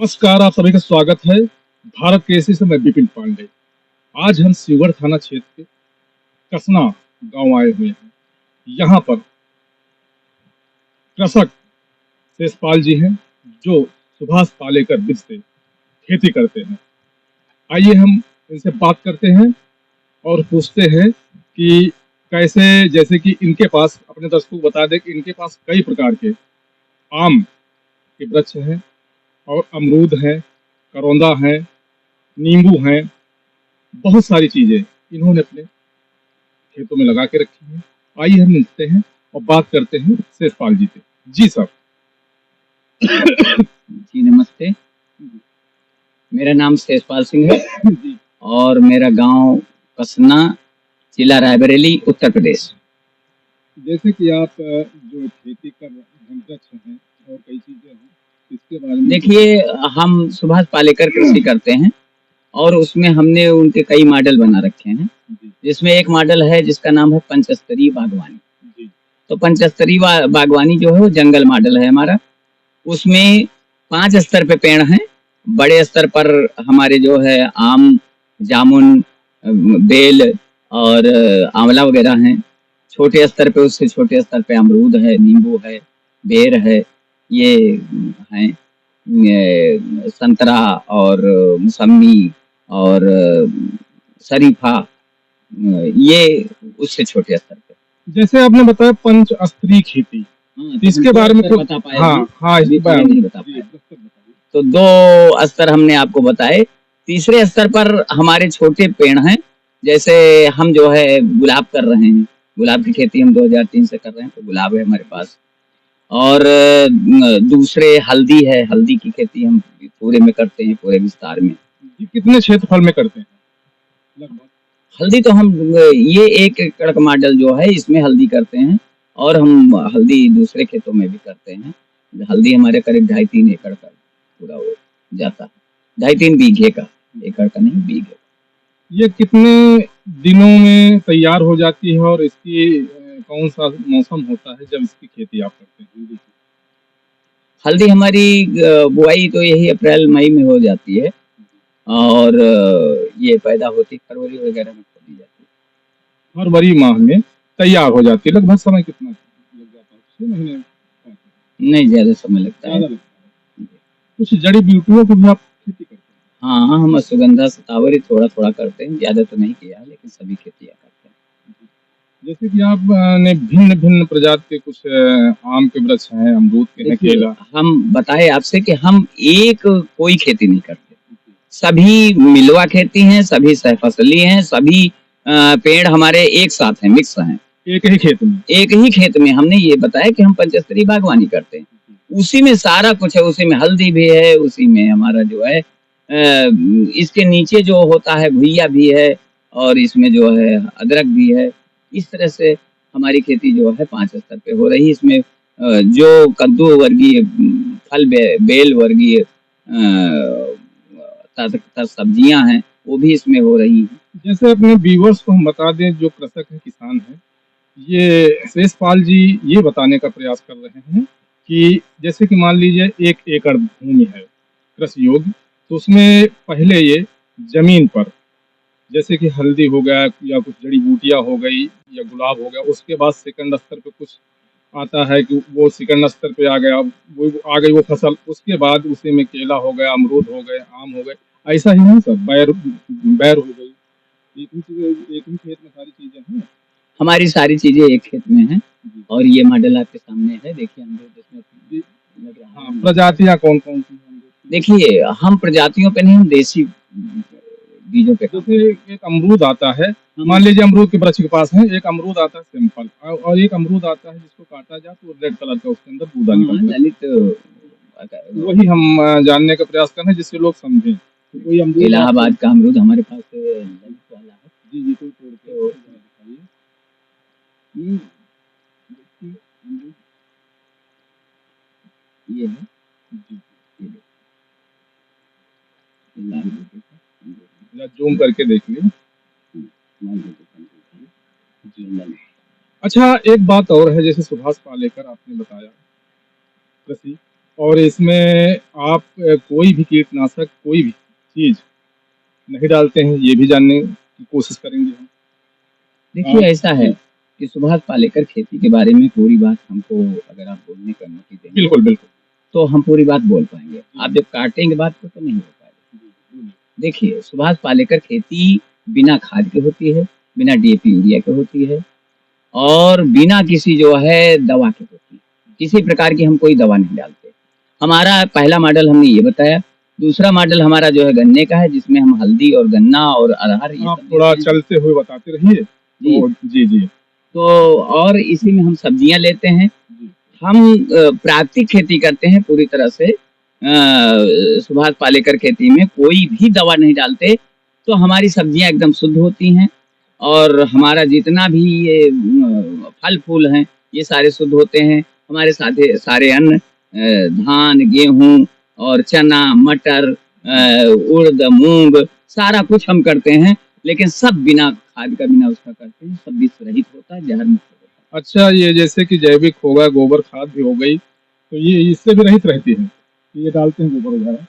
नमस्कार, आप सभी का स्वागत है भारत केसरी से। मैं विपिन पांडे। आज हम सीवर थाना क्षेत्र के कसना गांव आए हुए हैं। यहाँ पर कृषक शेषपाल जी हैं जो सुभाष पालेकर बीज से खेती करते हैं। आइए हम इनसे बात करते हैं और पूछते हैं कि कैसे, जैसे कि इनके पास, अपने दर्शकों को बता दें कि इनके पास कई प्रकार के आम के वृक्ष हैं और अमरूद है, करौंदा है, नींबू हैं, बहुत सारी चीजें इन्होंने अपने खेतों में लगा के रखी है। आइए हम मिलते हैं और बात करते हैं शेषपाल जी से। जी सर। जी नमस्ते, मेरा नाम शेषपाल सिंह है जी। और मेरा गांव कसना, जिला रायबरेली, उत्तर प्रदेश। जैसे कि आप जो खेती कर रहे हैं, वृक्ष हैं और कई चीजें हैं, इसके बारे में देखिए, हम सुभाष पालेकर कृषि करते हैं और उसमें हमने उनके कई मॉडल बना रखे हैं, जी जिसमें एक मॉडल है जिसका नाम है पंचस्तरीय बागवानी। जी तो पंचस्तरीय बागवानी जो है वो जंगल मॉडल है हमारा। उसमें 5 स्तर पे पेड़ हैं। बड़े स्तर पर हमारे जो है आम, जामुन, बेल और आंवला वगैरह हैं। छोटे स्तर पे, उससे छोटे स्तर पे अमरूद है, नींबू है, बेर है, ये हैं, संतरा और मौसम्मी और शरीफा, ये उससे छोटे स्तर पे। जैसे आपने बताया पंच स्तरीय खेती, हाँ, इसके बारे में बता पाए हाँ हाँ, अभी इसके तो ये बारे में नहीं बता पाए। बताइए। तो 2 स्तर हमने आपको बताए। तीसरे स्तर पर हमारे छोटे पेड़ हैं। जैसे हम जो है गुलाब कर रहे हैं, गुलाब की खेती हम 2003 से कर रहे हैं, तो गुलाब है हमारे पास। और दूसरे हल्दी है, हल्दी की खेती हम पूरे में करते हैं, पूरे विस्तार में। जी, कितने क्षेत्रफल में करते हैं लगभग? हल्दी तो हम ये 1 एकड़ का मॉडल जो है इसमें हल्दी करते हैं और हम हल्दी दूसरे खेतों में भी करते हैं। हल्दी हमारे करीब 2.5-3 एकड़ का पूरा हो जाता है। 2.5-3 बीघे का, एकड़ का नहीं, बीघे। ये कितने दिनों में तैयार हो जाती है और इसकी कौन सा मौसम होता है जब इसकी खेती आप करते हैं? जी। हल्दी हमारी बुआई तो यही अप्रैल मई में हो जाती है और ये पैदा होती फरवरी वगैरह में खोदी जाती है। फरवरी माह में तैयार हो जाती है। लगभग समय कितना लग जाता है? 6 महीने? नहीं, ज्यादा समय लगता है। ज्यादा लगता है। कुछ जड़ी बूटियों को भी आप खेती करते हैं? हाँ, हम अश्वगंधा, शतावरी थोड़ा थोड़ा करते हैं, ज्यादा तो नहीं किया, लेकिन सभी खेतियां करते हैं। जैसे कि आपने भिन्न भिन्न प्रजाति के कुछ आम के वृक्ष हैं, अमरूद के हैं, केला। हम बताए आपसे कि हम एक कोई खेती नहीं करते, सभी मिलवा खेती हैं, सभी सहफसली हैं, सभी पेड़ हमारे एक साथ हैं, मिक्स हैं। एक ही खेत में? एक ही खेत में। हमने ये बताया कि हम पंचस्तरीय बागवानी करते हैं, उसी में सारा कुछ है। उसी में हल्दी भी है, उसी में हमारा जो है इसके नीचे जो होता है घुइया भी है और इसमें जो है अदरक भी है। इस तरह से हमारी खेती जो है 5 स्तर पे हो रही है। इसमें जो कद्दू वर्गीय फल, बेल वर्गीय सब्जियां हैं, वो भी इसमें हो रही हैं। जैसे अपने व्यूअर्स को हम बता दें, जो कृषक हैं, किसान हैं, ये शेषपाल जी ये बताने का प्रयास कर रहे हैं कि जैसे कि मान लीजिए 1 एकड़ भूमि है कृषि योग्य, तो उसमें पहले ये जमीन पर जैसे कि हल्दी हो गया या कुछ जड़ी बूटियां हो गई या गुलाब हो गया, उसके बाद सेकंड स्तर पे कुछ आता है कि वो सेकंड स्तर पे आ गया, वो आ गई वो फसल। उसके बाद उसी में केला हो गया, अमरूद हो गए, आम हो गए। ऐसा ही है सर, बैर बैर हो गई। एक ही खेत में सारी चीजें हैं? हमारी सारी चीजें एक खेत में हैं और ये मॉडल आपके सामने है। देखिए अमरूद इसमें लग रहा है। हाँ, प्रजातियां कौन कौन सी हैं? देखिए, हम प्रजातियों पे नहीं, हम देसी बीजों पे काम। जैसे एक अमरूद आता है, मान लीजिए अमरूद के वृक्ष के पास है, एक अमरूद आता है सिंपल और एक अमरूद आता है जिसको काटा जाए तो रेड कलर का उसके अंदर गूदा निकलता है। ललित वही हम जानने का प्रयास कर रहे हैं जिससे लोग समझें। कोई अमरूद इलाहाबाद का अमरूद हमारे पास ललित वाला है। जी जी, कोई तोड़ के दिखाइए। देखिए अमरूद ये है। जी, ये देखिए, ये लाल बूटे का अमरूद है। जरा जूम करके देखिए। लाल बूटे का अमरूद है। जी। अच्छा, एक बात और है, जैसे सुभाष पालेकर आपने बताया कृषि, और इसमें आप कोई भी कीटनाशक कोई भी चीज नहीं डालते हैं, ये भी जानने की कोशिश करेंगे हम। देखिए ऐसा है कि सुभाष पालेकर खेती के बारे में पूरी बात हमको अगर आप बोलने की अनुमति देंगे बिल्कुल बिल्कुल। तो हम पूरी बात बोल पाएंगे। आप जब काटेंगे बात को तो नहीं हो पाएगा। देखिए सुभाष पालेकर खेती बिना खाद के होती है, बिना डीएपी यूरिया के होती है और बिना किसी जो है दवा के होती है। किसी प्रकार की हम कोई दवा नहीं डालते। हमारा पहला मॉडल हमने ये बताया। दूसरा मॉडल हमारा जो है गन्ने का है, जिसमें हम हल्दी और गन्ना और अरहर ये आप सब थोड़ा देते हैं। चलते हुए बताते रहिए। जी। तो जी जी तो और इसी में हम सब्जियां लेते हैं। जी। हम प्राकृतिक खेती करते हैं पूरी तरह से। सुभाष पालेकर खेती में कोई भी दवा नहीं डालते, तो हमारी सब्जियां एकदम शुद्ध होती हैं और हमारा जितना भी ये फल फूल हैं ये सारे शुद्ध होते हैं। हमारे साथे सारे अन्न धान, गेहूं और चना, मटर, उड़द, मूंग सारा कुछ हम करते हैं, लेकिन सब बिना खाद का, बिना उसका करते हैं। सब विष रहित होता है, जहर मुक्त होता अच्छा, ये जैसे कि जैविक होगा, गोबर खाद भी हो गई, तो ये इससे भी रहित रहती है, ये डालते हैं गोबर वगैरह? है।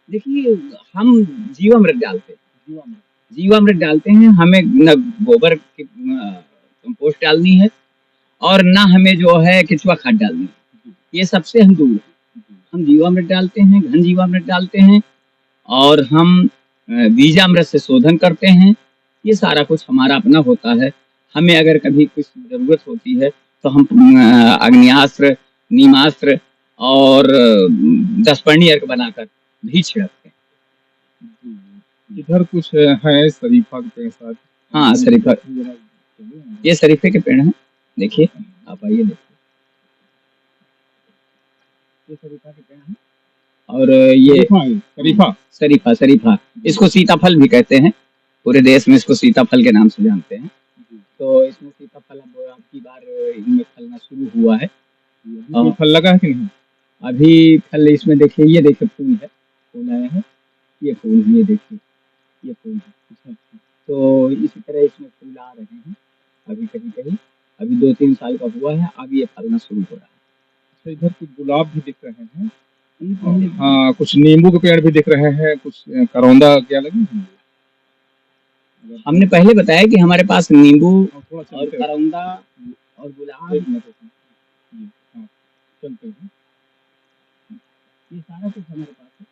देखिए हम जीवामृत डालते हैं। जीवामृत। जीवामृत डालते हैं। हमें न गोबर की कंपोस्ट डालनी है और ना हमें जो है केचुआ खाद डालनी है। ये सबसे हम दूर हैं। हम जीवामृत डालते हैं, घन जीवामृत डालते हैं और हम बीजामृत से शोधन करते हैं। ये सारा कुछ हमारा अपना होता है। हमें अगर कभी कुछ जरूरत होती है तो हम अग्नियास्त्र, नीमास्त्र और दसपर्णी अर्क बनाकर भी छिड़कते हैं। इधर कुछ है शरीफा के पेड़ साथ। हाँ शरीफा, ये शरीफे के पेड़ हैं। देखिए आप आइए, देखिए ये शरीफा के पेड़ हैं और ये शरीफा शरीफा शरीफा इसको सीताफल भी कहते हैं। पूरे देश में इसको सीताफल के नाम से जानते हैं। तो इसमें सीताफल अब आपकी बार इनमें फलना शुरू हुआ है। कोई फल लगा है कि नहीं? अभी फल इसमें देखिए, ये देखिए फूल है, फूल आया है, ये फूल, ये देखिए ये फूल है। तो इसी तरह इसमें फूल आ रहे हैं अभी कहीं कहीं। अभी 2-3 साल का हुआ है, अब ये फलना शुरू हो रहा है। तो इधर कुछ गुलाब भी दिख रहे हैं। हाँ, कुछ नींबू के पेड़ भी दिख रहे हैं, कुछ करौंदा क्या लगे हैं? हमने पहले बताया कि हमारे पास नींबू थोड़ा और करौंदा और गुलाब, चलते हैं। ये सारा कुछ हमारे पास है।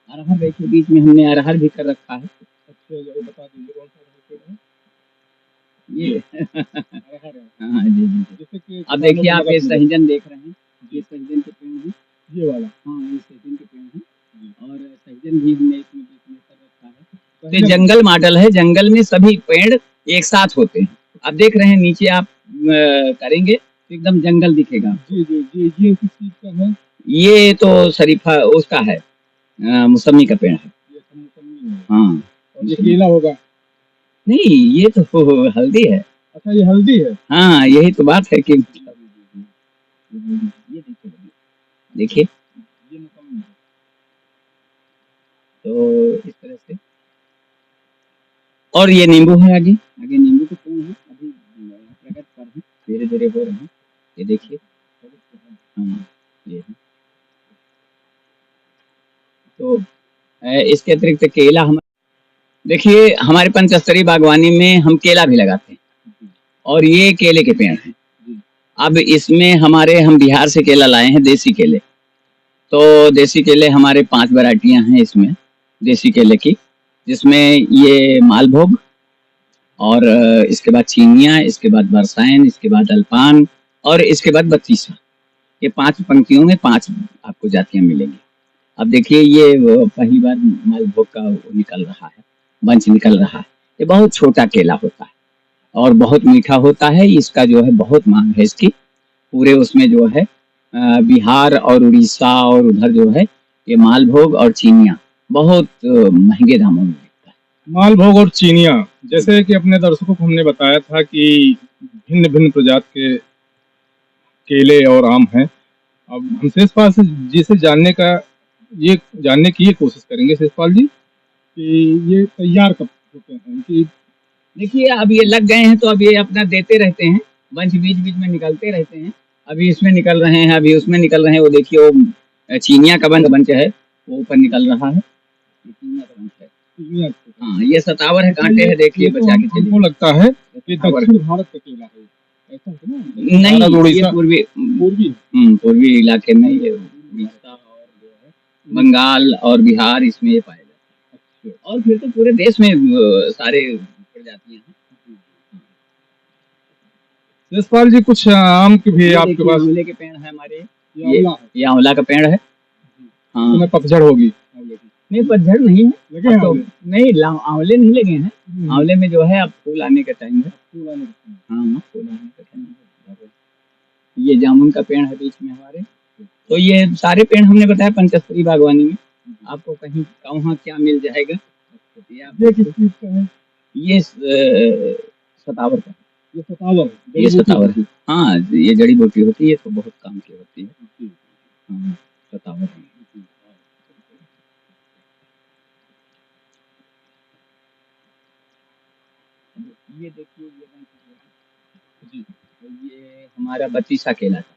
अरहर देखिए, बीच में हमने अरहर भी कर रखा है। अच्छा, ये बता दीजिए कौन सा अरहर है? ये अरहर है। हाँ जी जी। जैसे कि अब देखिए आप ये सहजन देख रहे हैं, ये सहजन के पेड़ हैं, ये वाला। हाँ ये सहजन के पेड़ हैं और सहजन भी हमने इसमें बीच में कर रखा है। तो जंगल मॉडल है, जंगल में सभी पेड़ एक साथ होते हैं। अब देख रहे हैं नीचे आप करेंगे तो एकदम जंगल दिखेगा। जी जी जी। ये किस चीज का है? ये तो शरीफा उसका है, मौसमी का पेड़ है। ये तो मौसमी है। हाँ, और ये केला होगा? नहीं ये तो हल्दी है। अच्छा, ये हल्दी है। हाँ यही तो बात है कि ये देखिए ये मौसमी है। तो इस तरह से। और ये नींबू है, आगे आगे नींबू के पेड़ हैं, अभी प्रकट कर हैं, धीरे धीरे हो रहे हैं। ये देखिए, हाँ ये है। तो इसके अतिरिक्त केला हम देखिए, हमारे पंचस्तरी बागवानी में हम केला भी लगाते हैं और ये केले के पेड़ हैं। अब इसमें हम बिहार से केला लाए हैं, देसी केले। तो देसी केले हमारे 5 वैरायटियां हैं इसमें देसी केले की, जिसमें ये मालभोग और इसके बाद चीनिया, इसके बाद बरसाइन, इसके बाद अल्पान और इसके बाद बत्तीसा। ये 5 पंक्तियों में 5 आपको जातियां मिलेंगी। अब देखिए ये पहली बार मालभोग का निकल रहा है, बंच निकल रहा है। ये बहुत छोटा केला होता है और बहुत मीठा होता है। इसका जो है बहुत मांग है इसकी। पूरे उसमें जो है बिहार और उड़ीसा और उधर जो है ये मालभोग और चीनिया बहुत महंगे दामों में बिकता है। मालभोग और चीनिया, जैसे कि अपने दर्शकों को हमने बताया था कि भिन्न भिन्न प्रजाति के केले और आम हैं। अब हम शेषपाल जी से जानने की ये कोशिश करेंगे, शेषपाल जी, कि ये तैयार कब होते हैं इनकी? देखिए अब ये लग गए हैं तो अब ये अपना देते रहते हैं, बंच बीच बीच में निकलते रहते हैं अभी इसमें निकल रहे हैं, अभी उसमें निकल रहे हैं। वो देखिए वो चिनिया का बंच है, वो ऊपर निकल रहा है। ये चिनिया का बंच है। चिनिया का। हाँ, ये सतावर है, अच्छा, कांटे ये हैं, देखिए तो बचा के चलिए। हमको लगता है कि सतावर दक्षिण भारत का केला है, ऐसा है ना? भारत, नहीं, ये उड़ीसा, पूर्वी पूर्वी। पूर्वी इलाके में ये उड़ीसा और जो है बंगाल और बिहार, इसमें ये पाया जाता है। अच्छा। और फिर तो पूरे देश में सारे प्रजातियां हैं। यशपाल जी, कुछ आम की भी ये आपके देखिए पास? आंवले के पेड़ है हमारे। ये आंवला है। ये आंवला का पेड़ है। हाँ, इसमें पतझड़ होगी आंवले की। नहीं पतझड़ नहीं है। लगे हैं अब तो आंवले? नहीं, आंवले नहीं लगे हैं। आंवले में जो है अब फूल आने का टाइम है। फूल आने का टाइम। हाँ, फूल आने का टाइम है। ये जामुन का पेड़ है बीच में हमारे। तो ये सारे पेड़ हमने बताया पंचस्तरी बागवानी में। आपको कहीं कहाँ क्या मिल जाएगा, ये आप ये किस चीज का है? ये सतावर का। ये सतावर है, ये जड़ी बूटी सतावर है। हाँ, ये जड़ी बूटी होती है, ये तो बहुत काम की होती है। है। हाँ, सतावर है। ये देखिए ये जी। ये हमारा बत्तीसा केला था।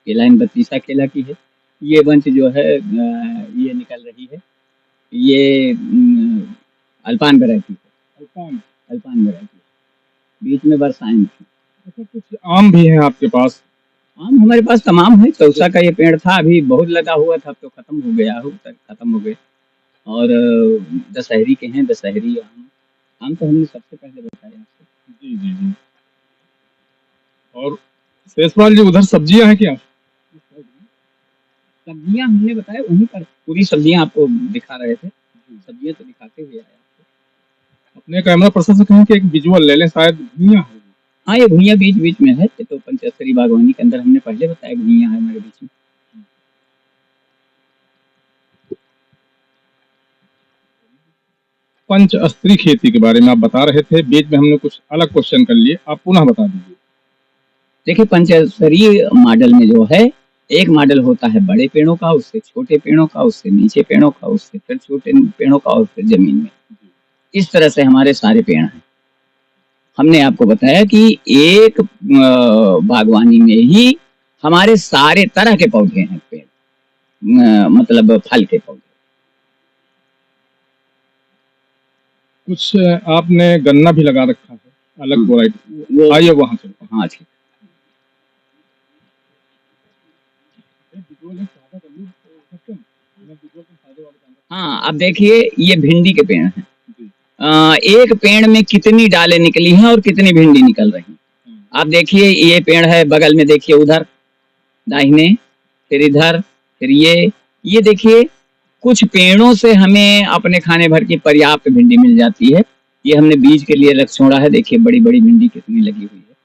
केला इन बत्तीसा केला की है। ये बंच जो है ये निकल रही है। ये अल्पान वैरायटी है। अल्पान। अल्पान वैरायटी बीच में बरसाइन थी। अच्छा, कुछ आम भी है आपके पास? आम हमारे पास तमाम है। चौसा का ये पेड़ था, अभी बहुत लगा हुआ था, अब तो खत्म हो गया हो, खत्म हो गए। और दशहरी के हैं, दशहरी आम। आम तो हमने सबसे पहले बताया आपको। जी जी जी। और यशपाल जी, उधर सब्जियां हैं क्या? सब्जियां हमने बताया वहीं पर, पूरी सब्जियां आपको दिखा रहे थे। सब्जियां तो दिखाते हुए आया आपको। अपने कैमरा पर्सन से कहें कि एक विजुअल ले लें, शायद घुइयां है। हाँ, ये भुइयां बीच बीच में है। ये तो पंचस्तरी बागवानी के अंदर हमने पहले बताया भुइयां है हमारे बीच में। पंच अस्त्री खेती के बारे में आप बता रहे थे, बीच में हमने कुछ अलग क्वेश्चन कर लिए, आप पुनः बता दीजिए। देखिए पंचस्तरीय मॉडल में जो है, एक मॉडल होता है बड़े पेड़ों का, उससे छोटे पेड़ों का, उससे नीचे पेड़ों का, उससे फिर छोटे पेड़ों का, और फिर जमीन में। इस तरह से हमारे सारे पेड़ हैं। हमने आपको बताया कि एक बागवानी में ही हमारे सारे तरह के पौधे हैं, पेड़ मतलब फल के पौधे। कुछ आपने गन्ना भी लगा रखा है, अलग वैरायटी, वो आइए वहां चलते हैं। हाँ ठीक। हाँ, अब देखिए ये भिंडी के पेड़ हैं। एक पेड़ में कितनी डालें निकली हैं और कितनी भिंडी निकल रही हैं। आप देखिए ये पेड़ है, बगल में देखिए उधर दाहिने, फिर इधर, फिर ये देखिए कुछ पेड़ों से हमें अपने खाने भर की पर्याप्त भिंडी मिल जाती है। ये हमने बीज के लिए रख छोड़ा है, देखिए बड़ी बड़ी भिंडी कितनी लगी हुई है,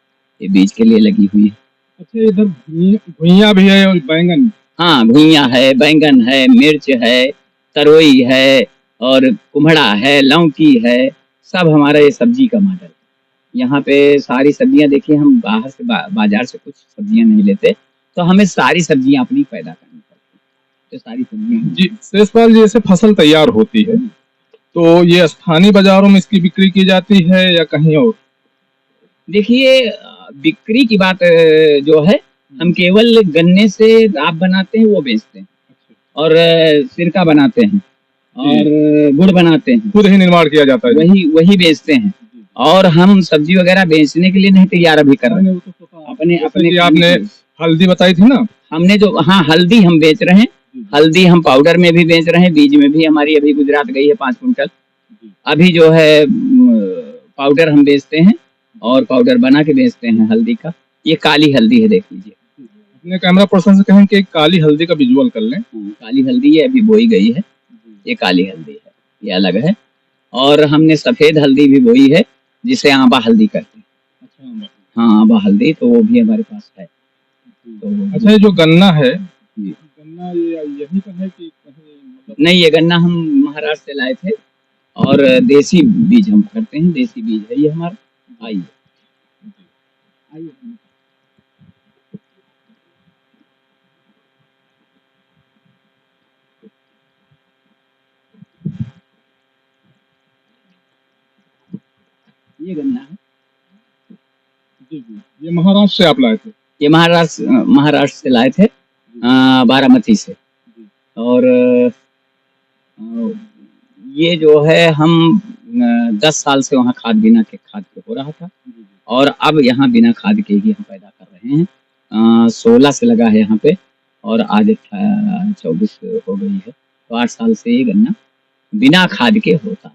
ये बीज के लिए लगी हुई है। अच्छा, इधर घुइयां भी है और बैंगन। हाँ, घुइयां है, बैंगन है, मिर्च है, तरोई है, और कुम्हड़ा है, लौकी है। सब हमारा ये सब्जी का मॉडल है। यहाँ पे सारी सब्जियां देखिए, हम बाहर से बाजार से कुछ सब्जियां नहीं लेते, तो हमें सारी सब्जियां अपनी पैदा करनी पड़ती है। तो सारी सब्जियां जी शेषपाल जी, जैसे फसल तैयार होती है तो ये स्थानीय बाजारों में इसकी बिक्री की जाती है या कहीं और? देखिए बिक्री की बात जो है, हम केवल गन्ने से राब बनाते हैं, वो बेचते हैं, और सिरका बनाते हैं, और गुड़ बनाते हैं, खुद ही निर्माण किया जाता है। वही वही बेचते हैं। और हम सब्जी वगैरह बेचने के लिए नहीं तैयार अभी कर रहे हैं, अपने अपने आपने हल्दी बताई थी ना, हमने जो, हाँ हल्दी हम बेच रहे हैं। हल्दी हम पाउडर में भी बेच रहे हैं, बीज में भी हमारी अभी गुजरात गई है 5 कुंटल। अभी जो है पाउडर हम बेचते हैं, और पाउडर बना के बेचते हैं हल्दी का। ये काली हल्दी है, देख लीजिए। अपने कैमरा पर्सन से कहें कि काली हल्दी का विजुअल कर लें। काली हल्दी ये अभी बोई गई है, ये काली हल्दी है, ये अलग है। और हमने सफेद हल्दी भी बोई है, जिसे आंबा हल्दी कहते हैं। अच्छा, हाँ, आंबा हल्दी, तो वो भी हमारे पास है। तो अच्छा, ये जो गन्ना है, जी, गन्ना ये यही का है कि कहीं मतलब? नहीं, ये गन्ना हम महाराष्ट्र से लाए थे, और देसी बीज हम करते हैं, देसी बीज है ये हमारा। आइए आइए। ये गन्ना है। जी जी, ये महाराष्ट्र से आप लाए थे? ये महाराष्ट्र से लाए थे, बारामती से। और ये जो है हम 10 साल से वहाँ खाद बिना के खाद के हो रहा था, और अब यहाँ बिना खाद के ही हम पैदा कर रहे हैं। 16 से लगा है यहाँ पे, और आज 24 हो गई है, तो 8 साल से ये गन्ना बिना खाद के होता है।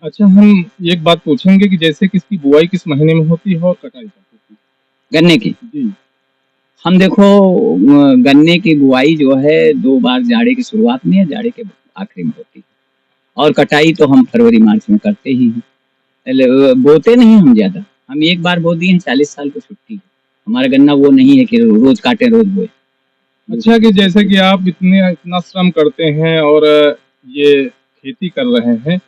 अच्छा, हम एक बात पूछेंगे कि जैसे कि इसकी बुआई किस महीने में होती है और कटाई कब होती गन्ने की है? जी हम देखो, गन्ने की बुआई जो है 2 बार जाड़े की शुरुआत में या जाड़े के आखिरी में होती है, और कटाई तो हम फरवरी मार्च में करते ही हैं। बोते नहीं हम ज्यादा, हम एक बार बो दिए हैं, 40 साल की छुट्टी है। हमारा गन्ना वो नहीं है कि रोज काटे रोज बोए। अच्छा, कि जैसे कि आप इतना श्रम करते हैं और ये खेती कर रहे हैं,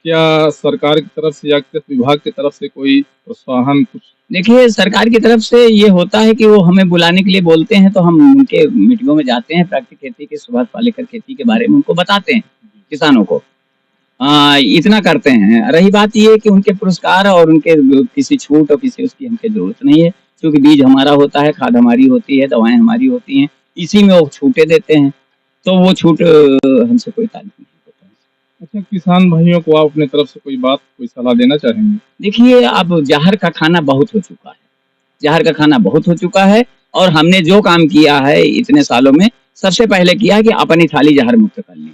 क्या सरकार की तरफ से या कृषि विभाग की तरफ से कोई प्रोत्साहन कुछ? देखिए, सरकार की तरफ से ये होता है कि वो हमें बुलाने के लिए बोलते हैं, तो हम उनके मीटिंगों में जाते हैं, प्राकृतिक खेती के, सुभाष पालेकर खेती के बारे में उनको बताते हैं किसानों को। इतना करते हैं। रही बात ये कि उनके पुरस्कार और उनके किसी छूट और किसी उसकी हमको जरूरत नहीं है, क्योंकि बीज हमारा होता है, खाद हमारी होती है, दवाएं हमारी होती हैं, इसी में वो छूटे देते हैं, तो वो छूट हमसे कोई ताल्लुक नहीं होता है। अच्छा, किसान भाइयों को आप अपने तरफ से कोई बात, कोई सलाह देना चाहेंगे? देखिए, अब जहर का खाना बहुत हो चुका है, जहर का खाना बहुत हो चुका है, और हमने जो काम किया है इतने सालों में, सबसे पहले किया कि अपनी थाली जहर मुक्त कर ली।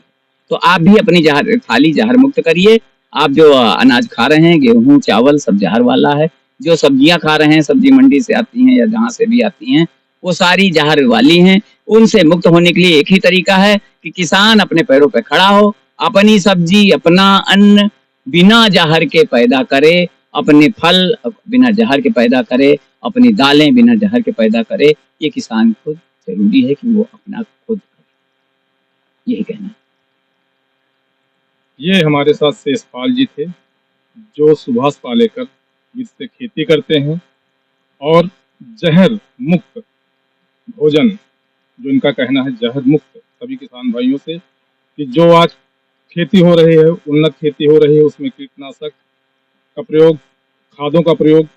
तो आप भी अपनी थाली जहर मुक्त करिए। आप जो अनाज खा रहे हैं, गेहूं चावल सब जहर वाला है। जो सब्जियां खा रहे हैं, सब्जी मंडी से आती हैं या जहां से भी आती हैं, वो सारी जहर वाली हैं। उनसे मुक्त होने के लिए एक ही तरीका है कि किसान अपने पैरों पे खड़ा हो, अपनी सब्जी अपना अन्न बिना जहर के पैदा करे, अपने फल बिना जहर के पैदा करे, अपनी दालें बिना जहर के पैदा करे। ये किसान को जरूरी है कि वो अपना खुद करे। यही कहना है। ये हमारे साथ शेषपाल जी थे, जो सुभाष पालेकर बीज से खेती करते हैं, और जहर मुक्त भोजन, जो इनका कहना है जहर मुक्त, सभी किसान भाइयों से कि जो आज खेती हो रही है, उन्नत खेती हो रही है, उसमें कीटनाशक का प्रयोग, खादों का प्रयोग,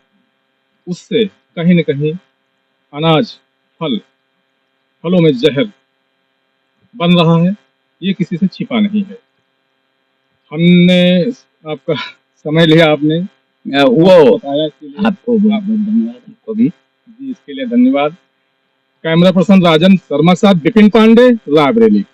उससे कहीं न कहीं अनाज, फलों में जहर बन रहा है। ये किसी से छिपा नहीं है। हमने आपका समय लिया, आपने वो बताया, इसके लिए आपको बहुत बहुत धन्यवाद। आपको भी जी, इसके लिए धन्यवाद। कैमरा पर्सन राजन शर्मा के साथ विपिन पांडे, रायबरेली।